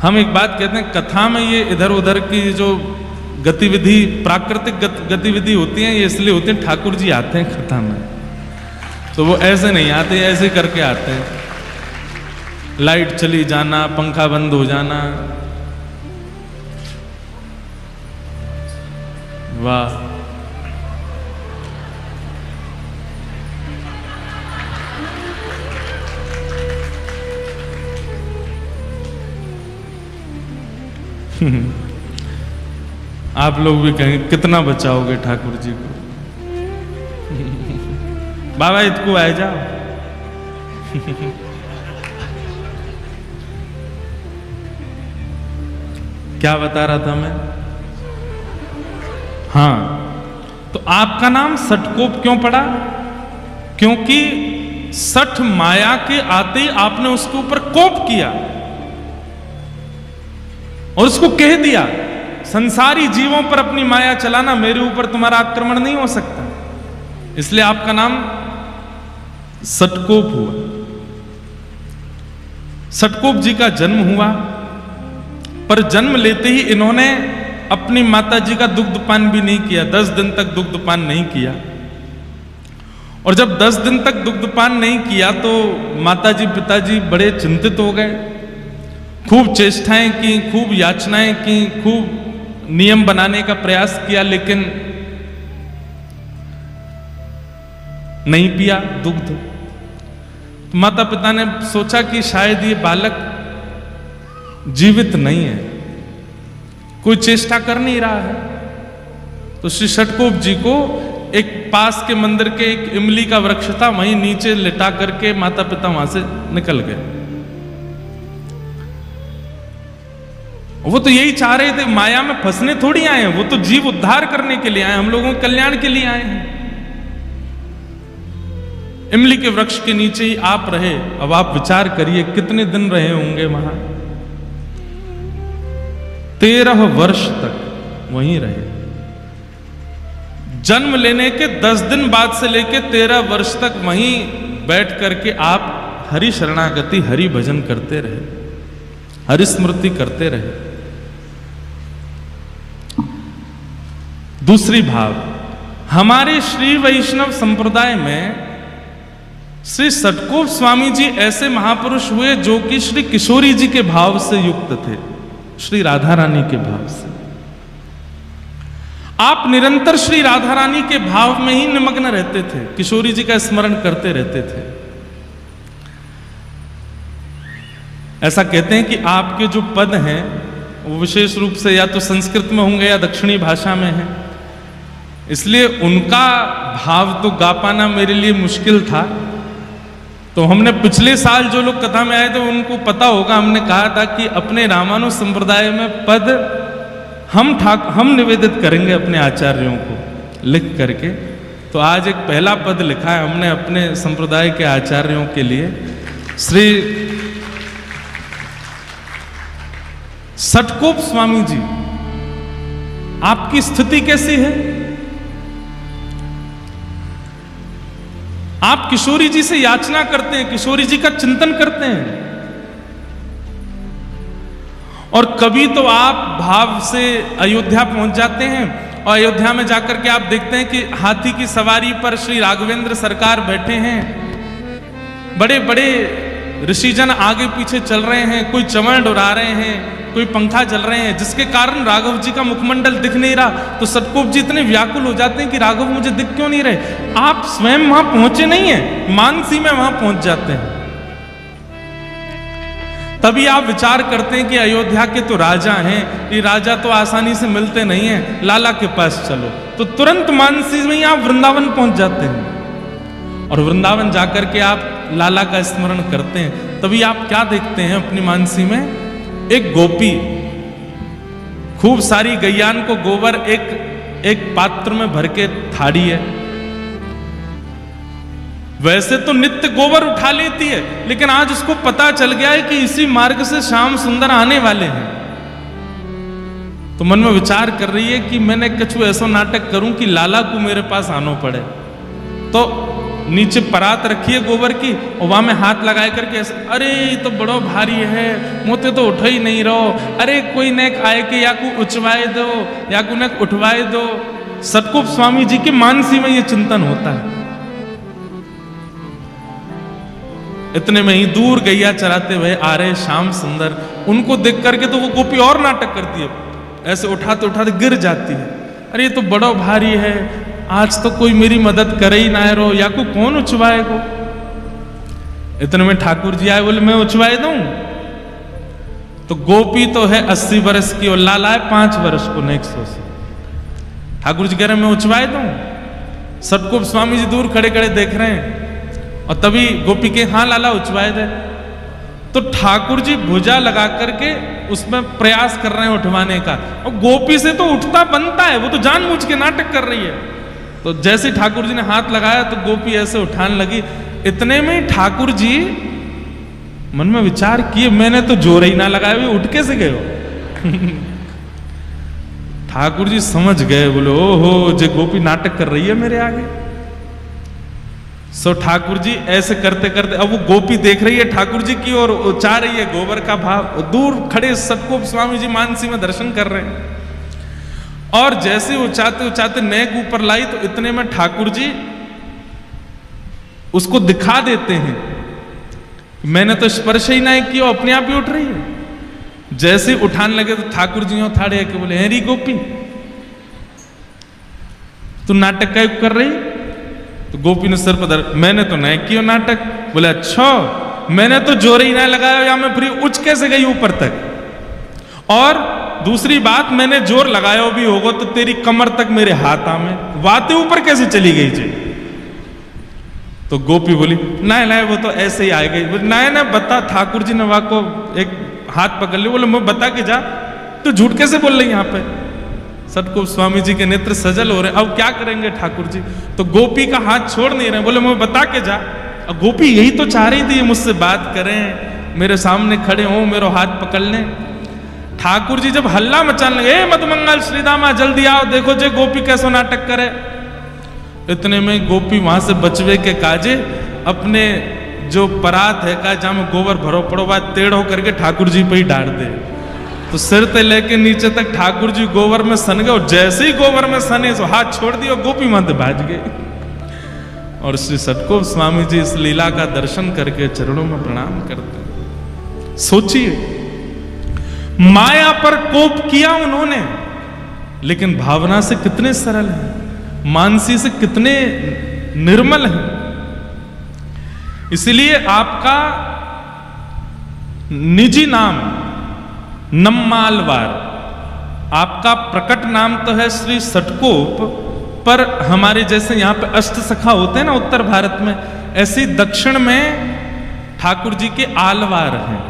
हम एक बात कहते हैं कथा में, ये इधर उधर की जो गतिविधि, प्राकृतिक गतिविधि होती हैं, ये इसलिए होती हैं ठाकुर जी आते हैं कथा में, तो वो ऐसे नहीं आते, ऐसे करके आते हैं। लाइट चली जाना, पंखा बंद हो जाना, वाह। आप लोग भी कहेंगे कितना बचाओगे ठाकुर जी को। बाबा इतको आ जाओ। क्या बता रहा था मैं? हाँ, तो आपका नाम सठकोप क्यों पड़ा? क्योंकि सठ माया के आते ही आपने उसके ऊपर कोप किया और उसको कह दिया, संसारी जीवों पर अपनी माया चलाना, मेरे ऊपर तुम्हारा आक्रमण नहीं हो सकता। इसलिए आपका नाम सठकोप हुआ। सठकोप जी का जन्म हुआ, पर जन्म लेते ही इन्होंने अपनी माता जी का दुग्धपान भी नहीं किया। 10 दिन तक दुग्धपान नहीं किया। और जब 10 दिन तक दुग्धपान नहीं किया तो माता जी पिताजी बड़े चिंतित हो गए। खूब चेष्टाएं की, खूब याचनाएं की, खूब नियम बनाने का प्रयास किया, लेकिन नहीं पिया दुग्ध। तो माता पिता ने सोचा कि शायद ये बालक जीवित नहीं है, कोई चेष्टा कर नहीं रहा है। तो श्री सठकोप जी को एक पास के मंदिर के एक इमली का वृक्ष था, वहीं नीचे लिटा करके माता पिता वहां से निकल गए। वो तो यही चाह रहे थे, माया में फंसने थोड़ी आए हैं, वो तो जीव उद्धार करने के लिए आए, हम लोगों के कल्याण के लिए आए हैं। इमली के वृक्ष के नीचे ही आप रहे। अब आप विचार करिए कितने दिन रहे होंगे वहां। 13 वर्ष तक वहीं रहे। जन्म लेने के 10 दिन बाद से लेकर 13 वर्ष तक वहीं बैठ करके आप हरि शरणागति, हरि भजन करते रहे, हरि स्मृति करते रहे। दूसरी भाव, हमारे श्री वैष्णव संप्रदाय में श्री सठकोप स्वामी जी ऐसे महापुरुष हुए जो कि श्री किशोरी जी के भाव से युक्त थे, श्री राधा रानी के भाव से। आप निरंतर श्री राधा रानी के भाव में ही निमग्न रहते थे, किशोरी जी का स्मरण करते रहते थे। ऐसा कहते हैं कि आपके जो पद हैं वो विशेष रूप से या तो संस्कृत में होंगे या दक्षिणी भाषा में है, इसलिए उनका भाव तो गा पाना मेरे लिए मुश्किल था। तो हमने पिछले साल जो लोग कथा में आए थे उनको पता होगा, हमने कहा था कि अपने रामानुज संप्रदाय में पद हम निवेदित करेंगे अपने आचार्यों को लिख करके। तो आज एक पहला पद लिखा है हमने अपने संप्रदाय के आचार्यों के लिए। श्री सठकोप स्वामी जी, आपकी स्थिति कैसी है? आप किशोरी जी से याचना करते हैं, किशोरी जी का चिंतन करते हैं। और कभी तो आप भाव से अयोध्या पहुंच जाते हैं और अयोध्या में जाकर के आप देखते हैं कि हाथी की सवारी पर श्री राघवेंद्र सरकार बैठे हैं, बड़े बड़े ऋषिजन आगे पीछे चल रहे हैं, कोई चमड़ उड़ा रहे हैं, कोई पंखा चल रहे हैं, जिसके कारण राघव जी का मुखमंडल दिख नहीं रहा। तो सटकोप जी इतने व्याकुल हो जाते हैं कि राघव मुझे दिख क्यों नहीं रहे। आप स्वयं वहां पहुंचे नहीं है, मानसी में वहां पहुंच जाते हैं। तभी आप विचार करते हैं कि अयोध्या के तो राजा हैं, ये राजा तो आसानी से मिलते नहीं हैं, लाला के पास चलो। तो तुरंत मानसी में ही आप वृंदावन पहुंच जाते हैं और वृंदावन जाकर के आप लाला का स्मरण करते हैं। तभी आप क्या देखते हैं अपनी मानसी में, एक गोपी खूब सारी गैयान को गोबर एक पात्र में भर के थाड़ी है। वैसे तो नित्य गोबर उठा लेती है, लेकिन आज उसको पता चल गया है कि इसी मार्ग से श्याम सुंदर आने वाले हैं। तो मन में विचार कर रही है कि मैंने कुछ ऐसा नाटक करूं कि लाला को मेरे पास आना पड़े। तो नीचे परात रखी है गोबर की और वहां में हाथ लगाए करके ऐसे, अरे ये तो बड़ो भारी है, मोते तो उठो ही नहीं रहो, अरे कोई नेक आए के या को उचवाए दो या को नेक उठवाए दो। सटकोप स्वामी जी के मानसी में ये चिंतन होता है। इतने में ही दूर गैया चराते हुए आ रहे श्याम सुंदर, उनको देख करके तो वो गोपी और नाटक करती है, ऐसे उठाते उठाते गिर जाती है। अरे ये तो बड़ा भारी है, आज तो कोई मेरी मदद करे ही ना रो, या को कौन उछवाएगो। इतने में ठाकुर जी आए, बोले मैं उछवाए दूं। तो गोपी तो है 80 वर्ष की और लाला है 5 वर्ष को, नेक्स्ट से। ठाकुर जी कह रहे मैं उछवाए दूं। सटकोप स्वामी जी दूर खड़े खड़े देख रहे हैं और तभी गोपी के हाँ लाला उछवाए दे। तो ठाकुर जी भुजा लगा करके उसमें प्रयास कर रहे हैं उठवाने का, और गोपी से तो उठता बनता है, वो तो जानबूझ के नाटक कर रही है। तो जैसे ठाकुर जी ने हाथ लगाया तो गोपी ऐसे उठाने लगी। इतने में ठाकुर जी मन में विचार किए, मैंने तो जोर ही ना लगाया, वे उठ कैसे गए हो। ठाकुर जी समझ गए, बोले ओहो जे गोपी नाटक कर रही है मेरे आगे। सो ठाकुर जी ऐसे करते करते, अब वो गोपी देख रही है ठाकुर जी की और चाह रही है गोबर का भाव। दूर खड़े सटकोप स्वामी जी मानसी में दर्शन कर रहे हैं और जैसे उचाते उचाते नेक ऊपर लाई तो इतने में ठाकुर जी उसको दिखा देते हैं, मैंने तो स्पर्श ही नहीं किया, अपने आप ही उठ रही है। जैसे उठाने लगे तो ठाकुर जी थाड़े के बोले, हेरी गोपी तू नाटक क्या कर रही। तो गोपी ने सिर पर, मैंने तो नहीं किया नाटक। बोले अच्छा, मैंने तो जोर ही ना लगाया, या मैं फिर उच कैसे गई ऊपर तक। और दूसरी बात, मैंने जोर लगाया भी होगा तो तेरी कमर तक मेरे हाथ में वाते ऊपर कैसे चली गई जी। तो गोपी बोली नहीं नहीं वो तो ऐसे ही आ गई। नहीं ना बता, ठाकुर जी ने वहां को एक हाथ पकड़ लिया। बोले मैं बता के जा, तो झूठ कैसे बोल रही यहाँ पे। सटकोप स्वामी जी के नेत्र सजल हो रहे, अब क्या करेंगे ठाकुर जी। तो गोपी का हाथ छोड़ नहीं रहे, बोले मैं बता के जा। अब गोपी यही तो चाह रही थी मुझसे बात करें, मेरे सामने खड़े हो, मेरा हाथ पकड़ लें। ठाकुर जी जब हल्ला मचाने लगे, मधुमंगल श्रीदामा जल्दी आओ, देखो जे गोपी कैसा नाटक करे। इतने में गोपी वहां से बचवे के काजे अपने जो परात है का जहां में गोबर भरो पड़ो बात टेढ़ो करके ठाकुर जी पे ही डाल दे। तो सिर से लेके नीचे तक ठाकुर जी गोबर में सन गए, और जैसे ही गोबर में सने तो हाथ छोड़ दिया, गोपी माते भाज गई। और श्री सटकोप स्वामी जी इस लीला का दर्शन करके चरणों में प्रणाम करते हैं। सोचिए, माया पर कोप किया उन्होंने, लेकिन भावना से कितने सरल हैं, मानसी से कितने निर्मल हैं। इसलिए आपका निजी नाम नम्मालवार, आपका प्रकट नाम तो है श्री सटकोप, पर हमारे जैसे यहां पे अष्ट सखा होते हैं ना उत्तर भारत में, ऐसे दक्षिण में ठाकुर जी के आलवार हैं,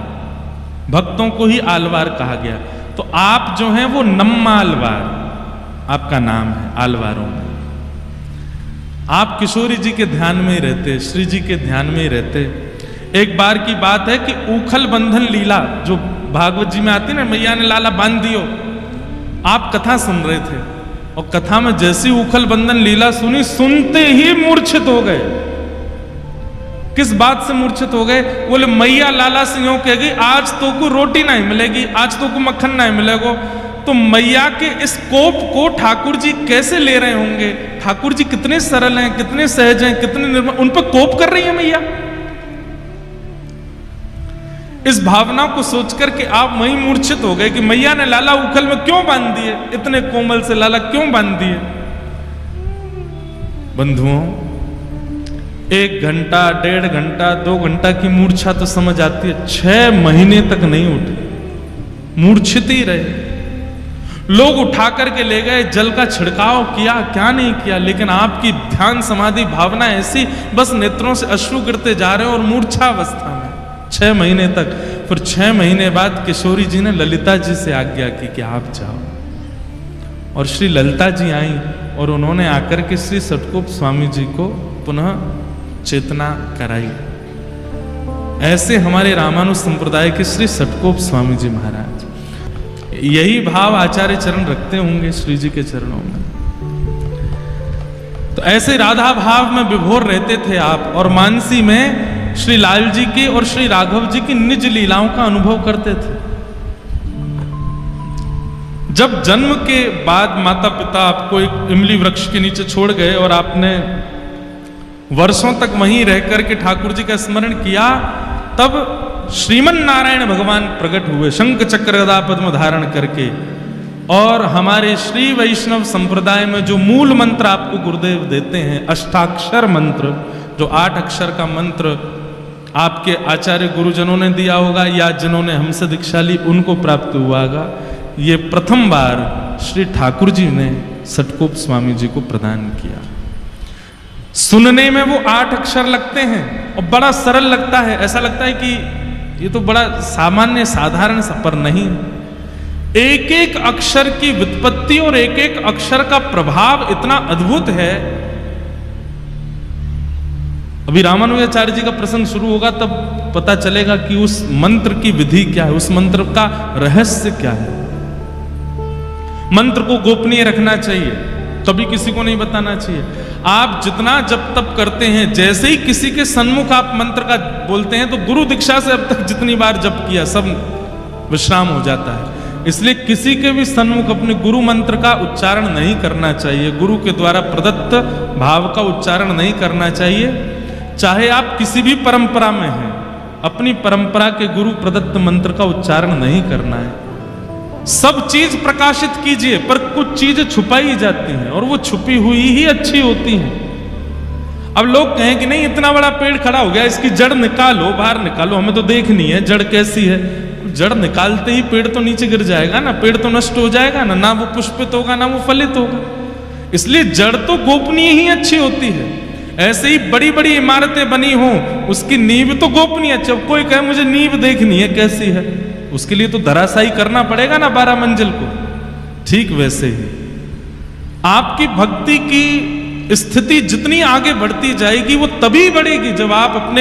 भक्तों को ही आलवार कहा गया। तो आप जो हैं वो नम्मालवार आपका नाम है आलवारों में। आप किशोरी जी के ध्यान में ही रहते, श्री जी के ध्यान में ही रहते। एक बार की बात है कि ऊखल बंधन लीला जो भागवत जी में आती ना, मैया ने लाला बांध दियो, आप कथा सुन रहे थे और कथा में जैसी उखल बंधन लीला सुनी, सुनते ही मूर्छित हो गए। किस बात से मूर्छित हो गए? बोले मैया लाला से यूं कहेगी आज तो को रोटी नहीं मिलेगी, आज तो को मक्खन नहीं मिलेगा। तो मैया के इस कोप को ठाकुर जी कैसे ले रहे होंगे? ठाकुर जी कितने सरल हैं, कितने सहज हैं, कितने निर्मल, उन पर कोप कर रही है मैया। इस भावना को सोच करके आप वहीं मूर्छित हो गए कि मैया ने लाला उखल में क्यों बांध दिए, इतने कोमल से लाला क्यों बांध दिए? बंधुओं, 1 घंटा, 1.5 घंटा, 2 घंटा की मूर्छा तो समझ आती है, 6 महीने तक नहीं उठे, मूर्छित ही रहे। लोग उठा करके ले गए, जल का छिड़काव किया, क्या नहीं किया, लेकिन आपकी ध्यान समाधि भावना ऐसी, बस नेत्रों से अश्रु गिरते जा रहे हो और मूर्छावस्था में 6 महीने तक। फिर 6 महीने बाद किशोरी जी ने ललिता जी से आज्ञा की कि आप जाओ, और श्री ललिता जी आई और उन्होंने आकर के श्री सटकोप स्वामी जी को पुनः चेतना कराई। ऐसे हमारे रामानुज संप्रदाय के श्री सटकोप स्वामी जी महाराज, यही भाव आचार्य चरण रखते होंगे श्री जी के चरणों में। तो ऐसे राधा भाव में विभोर रहते थे आप, और मानसी में श्री लाल जी की और श्री राघव जी की निज लीलाओं का अनुभव करते थे। जब जन्म के बाद माता पिता आपको एक इमली वृक्ष के नीचे छोड़ गए और आपने वर्षों तक वहीं रह करके ठाकुर जी का स्मरण किया, तब श्रीमन नारायण भगवान प्रकट हुए शंख चक्र गदा पद्म धारण करके। और हमारे श्री वैष्णव संप्रदाय में जो मूल मंत्र आपको गुरुदेव देते हैं, अष्टाक्षर मंत्र, जो 8 अक्षर का मंत्र आपके आचार्य गुरुजनों ने दिया होगा या जिन्होंने हमसे दीक्षा ली उनको प्राप्त हुआ होगा, ये प्रथम बार श्री ठाकुर जी ने सटकोप स्वामी जी को प्रदान किया। सुनने में वो 8 अक्षर लगते हैं और बड़ा सरल लगता है, ऐसा लगता है कि ये तो बड़ा सामान्य साधारण सा, पर नहीं। एक एक अक्षर की व्युत्पत्ति और एक एक अक्षर का प्रभाव इतना अद्भुत है। अभी रामानुजाचार्य जी का प्रसंग शुरू होगा तब पता चलेगा कि उस मंत्र की विधि क्या है, उस मंत्र का रहस्य क्या है। मंत्र को गोपनीय रखना चाहिए, कभी किसी को नहीं बताना चाहिए। आप जितना जप तप करते हैं, जैसे ही किसी के सन्मुख आप मंत्र का बोलते हैं तो गुरु दीक्षा से अब तक जितनी बार जप किया सब विश्राम हो जाता है। इसलिए किसी के भी सन्मुख अपने गुरु मंत्र का उच्चारण नहीं करना चाहिए, गुरु के द्वारा प्रदत्त भाव का उच्चारण नहीं करना चाहिए। चाहे आप किसी भी परंपरा में हैं, अपनी परंपरा के गुरु प्रदत्त मंत्र का उच्चारण नहीं करना है। सब चीज प्रकाशित कीजिए, पर कुछ चीजें छुपाई जाती हैं और वो छुपी हुई ही अच्छी होती हैं। अब लोग कहें कि नहीं इतना बड़ा पेड़ खड़ा हो गया, इसकी जड़ निकालो, बाहर निकालो, हमें तो देखनी है जड़ कैसी है। जड़ निकालते ही पेड़ तो नीचे गिर जाएगा ना, पेड़ तो नष्ट हो जाएगा ना, ना वो पुष्पित होगा ना वो फलित होगा। इसलिए जड़ तो गोपनीय ही अच्छी होती है। ऐसे ही बड़ी बड़ी इमारतें बनी हो, उसकी नींव तो गोपनीय अच्छी। कोई कहे मुझे नींव देखनी है कैसी है, उसके लिए तो धराशायी करना पड़ेगा ना 12 मंजिल को। ठीक वैसे ही आपकी भक्ति की स्थिति जितनी आगे बढ़ती जाएगी वो तभी बढ़ेगी जब आप अपने